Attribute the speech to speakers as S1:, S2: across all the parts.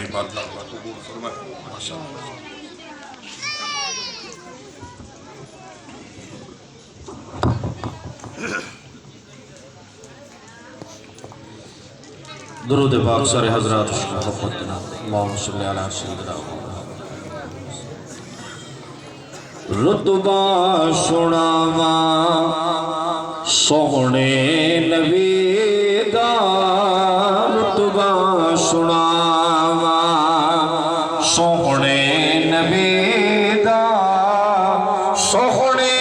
S1: اپنی بارگاہ میں قبول فرمائے ماشاءاللہ۔
S2: درود پاک سارے حضرات محمد اللہم صلی علی سیدنا رتبہ سناواں سونے نبی دا رتبہ سناواں سونے نبی دا سونے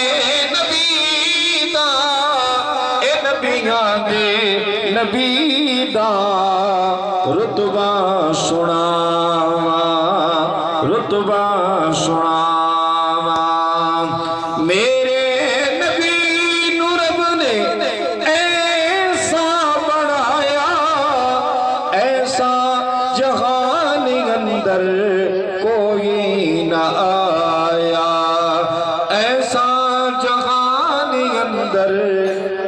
S2: نبی دا اے نبیاں دے نبی دا رتبہ سناواں رتبہ سناواں میرے نبی نو رب نے ایسا بڑھایا ایسا جہان اندر کوئی نہ آیا ایسا جہان اندر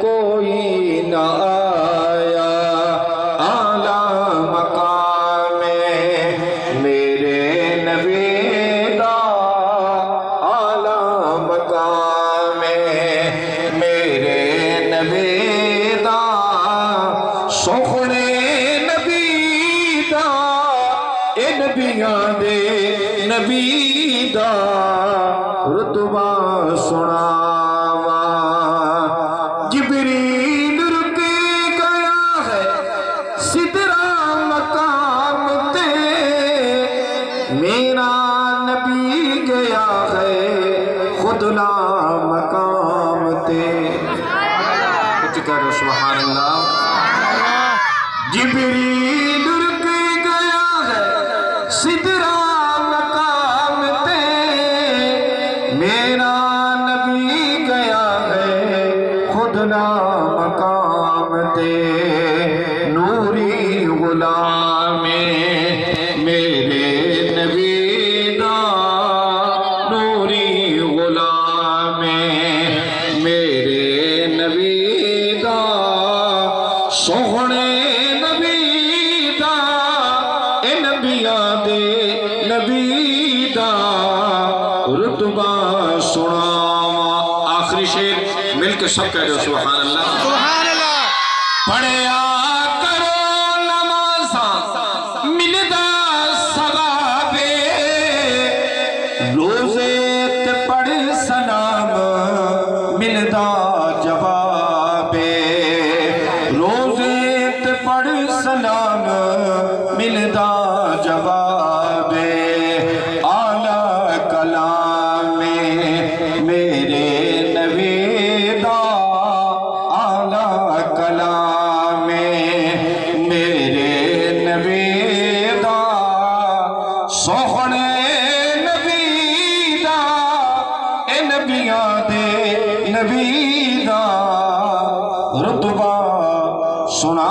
S2: کوئی نہ آیا سونے نبی دا اے نبیاں دے نبی دا رتبہ سناواں جبریل رک گیا ہے سدرا مقام تے میرا نبی گیا ہے خودلا مقام تے کچھ کہو سبحان اللہ جبریل رک گیا ہے سدرا مقام تے میرا نبی گیا ہے خودلا مقام تے نوری غلام میرے نبی دا نوری غلام میرے نبی دا سونے نبی دا رتبہ سناواں آخری شعر مل کے سب کہہ دو سبحان اللہ سبحان اللہ پڑھیا کرو نمازاں ملدا ثواب روزے تے پڑھ سلام ملدا جواب روزے تے پڑھ سلام ملدا جواب اعلیٰ کلام میرے نبی دا اعلیٰ کلام میرے نبی دا سونے نبی دا اے نبیاں دے نبی دا رتبہ سنا